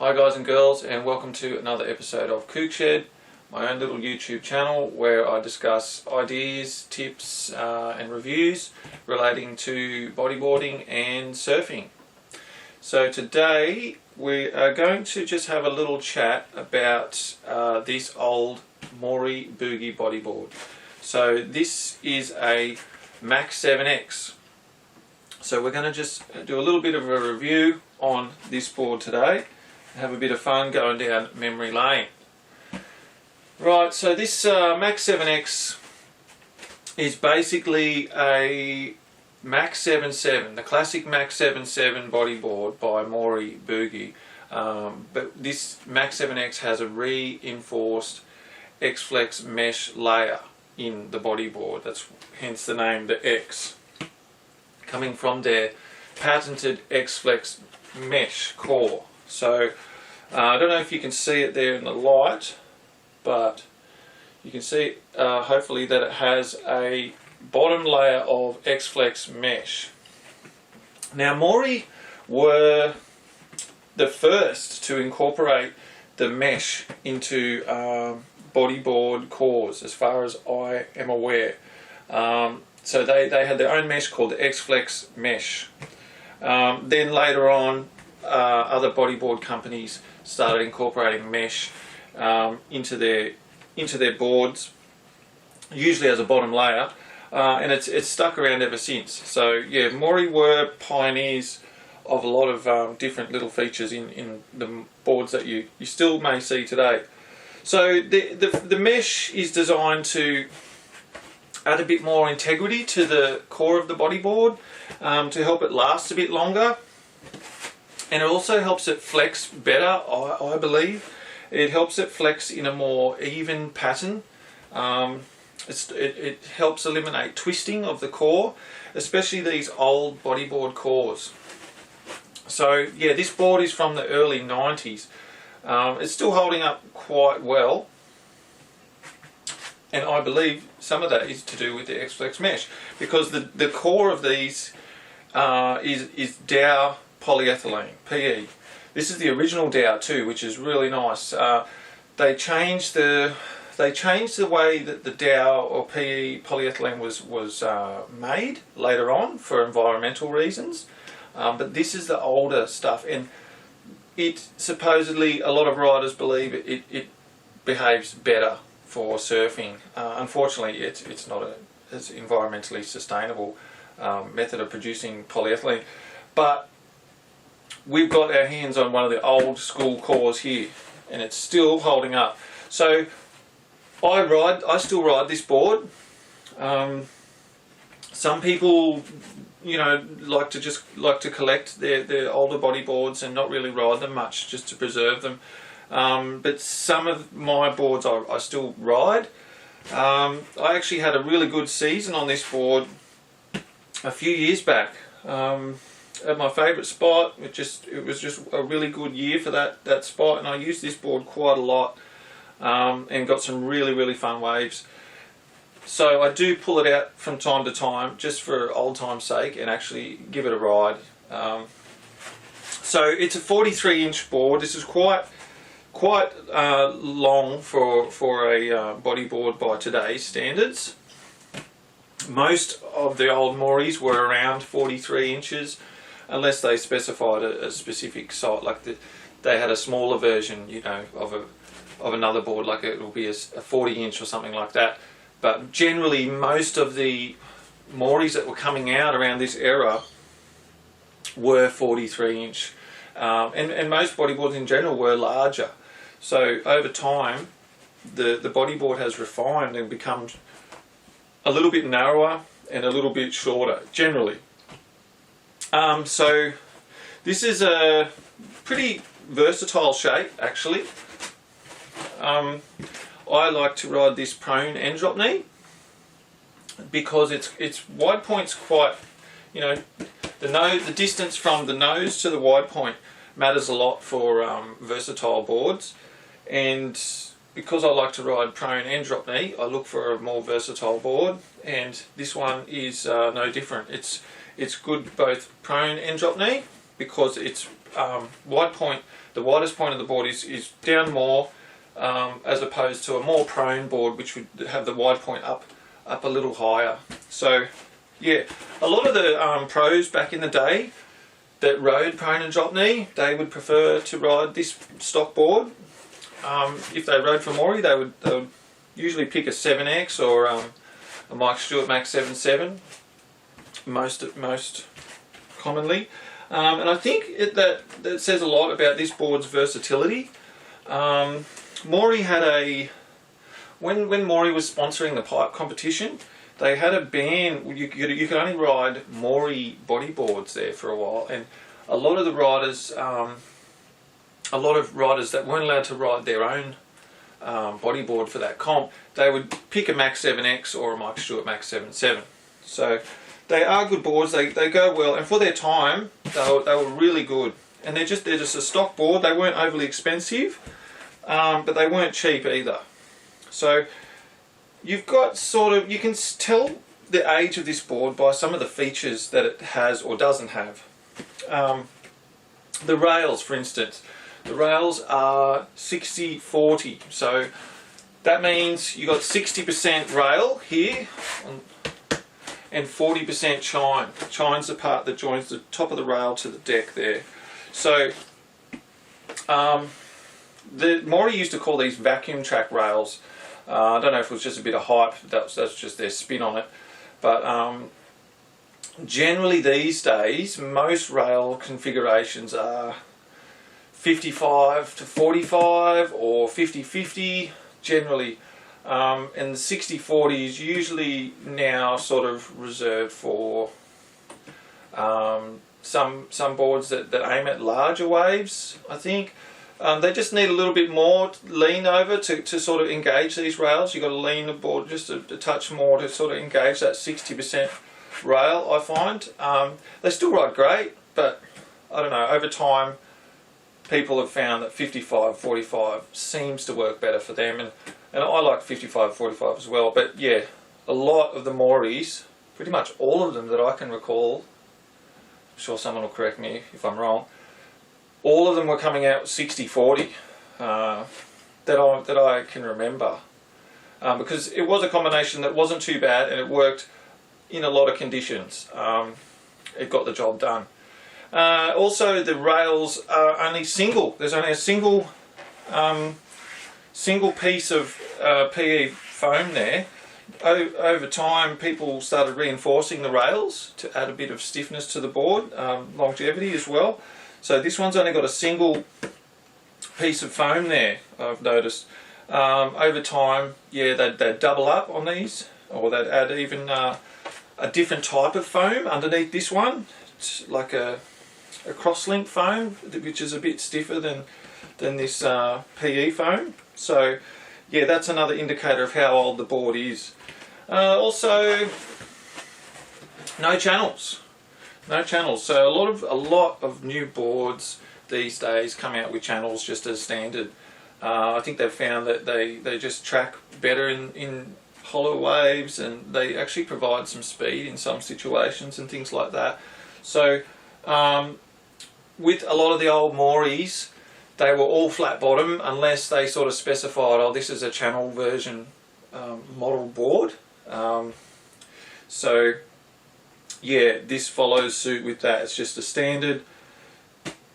Hi guys and girls, and welcome to another episode of Kook Shed, my own little YouTube channel where I discuss ideas, tips and reviews relating to bodyboarding and surfing. So today we are going to just have a little chat about this old Maury Boogie bodyboard. So this is a Mach 7X. So we're going to just do a little bit of a review on this board today. Have a bit of fun going down memory lane. Right, so this Mach 7X is basically a Mach 7.7, the classic Mach 7.7 bodyboard by Maury Boogie. But this Mach 7X has a reinforced X-Flex mesh layer in the bodyboard. That's hence the name, the X, coming from their patented X-Flex mesh core. So I don't know if you can see it there in the light, but you can see hopefully that it has a bottom layer of X-Flex mesh. Now Maury were the first to incorporate the mesh into bodyboard cores, as far as I am aware. So they had their own mesh called the X-Flex mesh. Then later on, other bodyboard companies started incorporating mesh into their boards, usually as a bottom layer, and it's stuck around ever since. So yeah, Maury were pioneers of a lot of different little features in the boards that you still may see today. So the mesh is designed to add a bit more integrity to the core of the bodyboard, to help it last a bit longer. And it also helps it flex better, I believe. It helps it flex in a more even pattern. It helps eliminate twisting of the core, especially these old bodyboard cores. So yeah, this board is from the early 90s. It's still holding up quite well. And I believe some of that is to do with the X-Flex mesh, because the core of these is Dow polyethylene, PE. This is the original Dow too, which is really nice. They changed the way that the Dow or PE polyethylene was made later on for environmental reasons. But this is the older stuff, and it supposedly, a lot of riders believe it behaves better for surfing. Unfortunately, it's not as environmentally sustainable method of producing polyethylene. But we've got our hands on one of the old school cores here, and it's still holding up. So I still ride this board. Some people, like to collect their older bodyboards and not really ride them much, just to preserve them. But some of my boards I still ride. I actually had a really good season on this board a few years back. At my favourite spot, it was just a really good year for that spot, and I used this board quite a lot, and got some really fun waves. So I do pull it out from time to time, just for old time's sake, and actually give it a ride. So it's a 43-inch board. This is quite long for a bodyboard by today's standards. Most of the old Maurys were around 43 inches, unless they specified a specific site, like they had a smaller version, of another board, like it will be a 40-inch or something like that. But generally, most of the Maurys that were coming out around this era were 43-inch, and most bodyboards in general were larger. So over time, the bodyboard has refined and become a little bit narrower and a little bit shorter, generally. So this is a pretty versatile shape, actually. I like to ride this prone and drop knee because its wide point's quite, the distance from the nose to the wide point matters a lot for versatile boards, and because I like to ride prone and drop knee, I look for a more versatile board, and this one is no different. It's good both prone and drop knee. because it's wide point. The widest point of the board is down more, as opposed to a more prone board, which would have the wide point up a little higher. So yeah, a lot of the pros back in the day that rode prone and drop knee, they would prefer to ride this stock board. If they rode for Maury, they would usually pick a 7X or a Mike Stewart Max 7.7 most commonly. And I think that says a lot about this board's versatility. Maury had when Maury was sponsoring the pipe competition, they had a ban. You could only ride Maury bodyboards there for a while, and a lot of riders that weren't allowed to ride their own bodyboard for that comp, they would pick a Max 7X or a Mike Stewart Max 7.7. So they are good boards. They go well, and for their time, they were really good. And they're just a stock board. They weren't overly expensive, but they weren't cheap either. So you've got you can tell the age of this board by some of the features that it has or doesn't have. The rails, for instance. The rails are 60-40, so that means you got 60% rail here and 40% chine. Chine's the part that joins the top of the rail to the deck there. So Maury used to call these vacuum track rails. I don't know if it was just a bit of hype, that's just their spin on it. But generally these days, most rail configurations are 55-45 or 50-50 generally. And the 60-40 is usually now sort of reserved for some boards that aim at larger waves, I think. They just need a little bit more lean over to sort of engage these rails. You've got to lean the board just a touch more to sort of engage that 60% rail, I find. They still ride great, but I don't know, over time people have found that 55-45 seems to work better for them, and I like 55-45 as well. But yeah, a lot of the Maurys, pretty much all of them that I can recall, I'm sure someone will correct me if I'm wrong, all of them were coming out 60-40 that I can remember, because it was a combination that wasn't too bad and it worked in a lot of conditions. It got the job done. Also, the rails are only single. There's only a single piece of PE foam there. Over time, people started reinforcing the rails to add a bit of stiffness to the board, longevity as well. So this one's only got a single piece of foam there, I've noticed. Over time, yeah, they'd double up on these, or they'd add even a different type of foam underneath this one. It's like a cross-link foam, which is a bit stiffer than this PE foam. So yeah, that's another indicator of how old the board is. Also, no channels. No channels. So a lot of new boards these days come out with channels just as standard. I think they've found that they just track better in hollow waves, and they actually provide some speed in some situations and things like that. So with a lot of the old Maurys, they were all flat bottom unless they sort of specified, oh, this is a channel version model board. So yeah, this follows suit with that. It's just a standard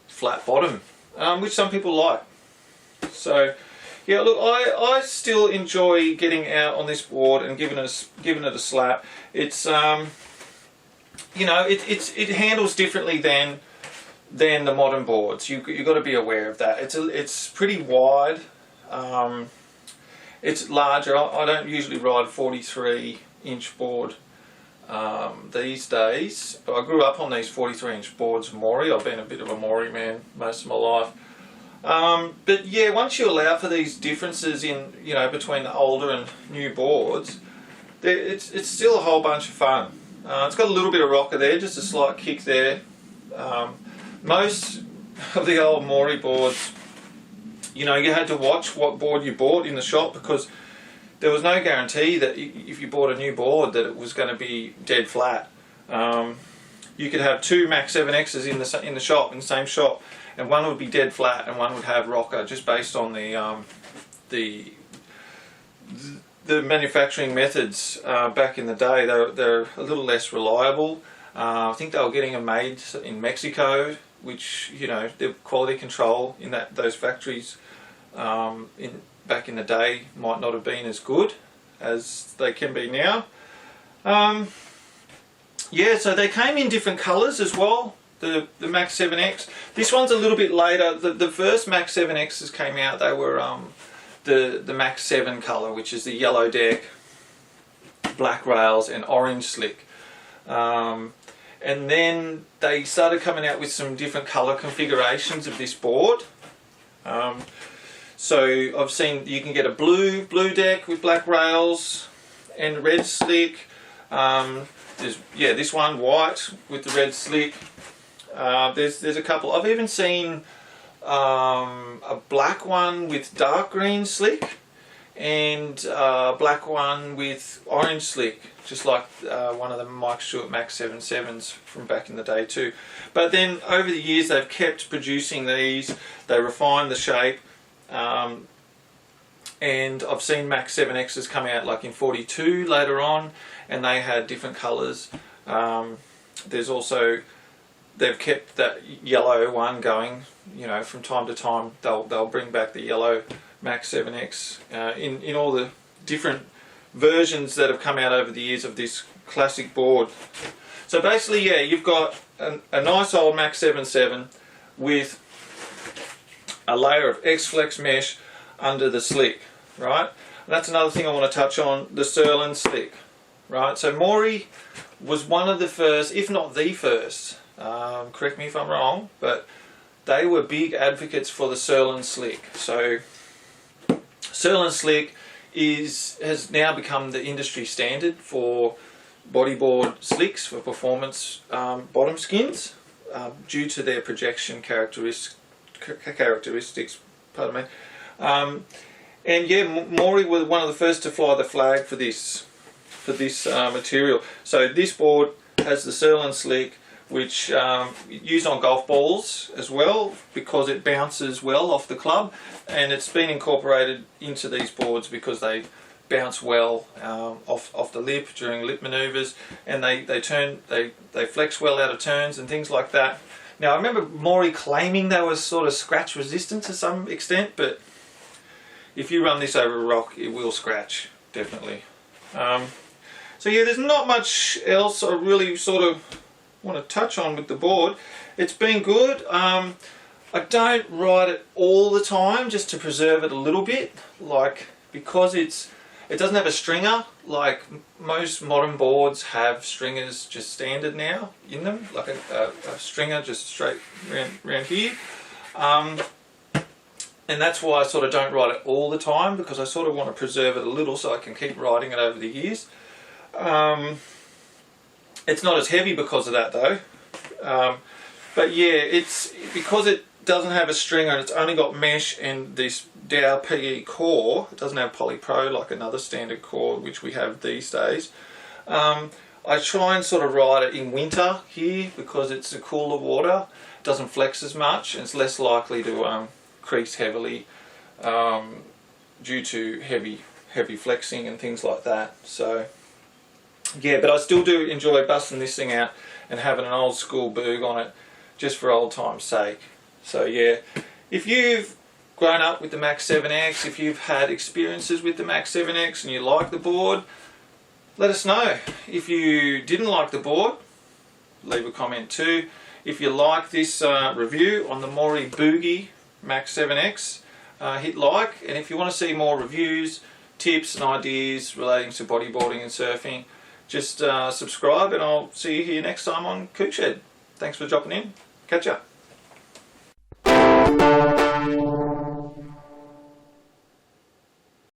flat bottom, which some people like. So yeah, look, I still enjoy getting out on this board and giving it a slap. It's you know, it handles differently than the modern boards. You've got to be aware of that. It's pretty wide. It's larger. I don't usually ride 43-inch board these days, but I grew up on these 43-inch boards, Maury. I've been a bit of a Maury man most of my life. But yeah, once you allow for these differences in, you know, between the older and new boards, it's still a whole bunch of fun. It's got a little bit of rocker there, just a slight kick there. Most of the old Maury boards, you know, you had to watch what board you bought in the shop, because there was no guarantee that if you bought a new board that it was going to be dead flat. You you could have two Max 7Xs in the shop, in the same shop, and one would be dead flat and one would have rocker, just based on the manufacturing methods back in the day. They're a little less reliable. I think they were getting them made in Mexico, which, you know, the quality control in those factories back in the day might not have been as good as they can be now. Yeah, so they came in different colours as well, the Max 7X. This one's a little bit later. The first Max 7Xs came out, they were the Max 7 colour, which is the yellow deck, black rails and orange slick. And then they started coming out with some different colour configurations of this board. So I've seen you can get a blue deck with black rails and red slick. There's this one white with the red slick. There's a couple. I've even seen a black one with dark green slick and a black one with orange slick, just like one of the Mike Stewart Max 7.7s from back in the day too. But then over the years they've kept producing these. They refine the shape. And I've seen Max 7Xs come out like in 42 later on, and they had different colours. There's also, they've kept that yellow one going, you know, from time to time they'll bring back the yellow Max 7X in all the different versions that have come out over the years of this classic board. So basically, yeah, you've got a nice old Max 7.7 with a layer of X-Flex mesh under the slick, right? And that's another thing I want to touch on, the Surlyn slick, right? So Maury was one of the first, if not the first, correct me if I'm wrong, but they were big advocates for the Surlyn slick. So Surlyn slick has now become the industry standard for bodyboard slicks for performance bottom skins due to their projection characteristics. Pardon me. And yeah, Maury was one of the first to fly the flag for this material. So this board has the Surlyn slick, which used on golf balls as well because it bounces well off the club, and it's been incorporated into these boards because they bounce well off the lip during lip manoeuvres, and they flex well out of turns and things like that. Now I remember Maury claiming they were sort of scratch resistant to some extent, but if you run this over a rock it will scratch, definitely. So yeah, there's not much else I really sort of want to touch on with the board. It's been good. I don't ride it all the time, just to preserve it a little bit, like because it doesn't have a stringer like most modern boards have stringers just standard now in them, like a stringer just straight around here. And that's why I sort of don't ride it all the time, because I sort of want to preserve it a little so I can keep riding it over the years. It's not as heavy because of that though. But yeah, it's because it doesn't have a stringer and it's only got mesh and this Dow PE core. It doesn't have Poly Pro like another standard core which we have these days. I try and sort of ride it in winter here because it's a cooler water. It doesn't flex as much and it's less likely to crease heavily due to heavy flexing and things like that. So yeah, but I still do enjoy busting this thing out and having an old school boog on it just for old time's sake. So yeah, if you've grown up with the Max 7X, if you've had experiences with the Max 7X and you like the board, let us know. If you didn't like the board, leave a comment too. If you like this review on the Maury Boogie Max 7X, hit like. And if you want to see more reviews, tips and ideas relating to bodyboarding and surfing, just subscribe, and I'll see you here next time on Kook Shed. Thanks for dropping in. Catch ya.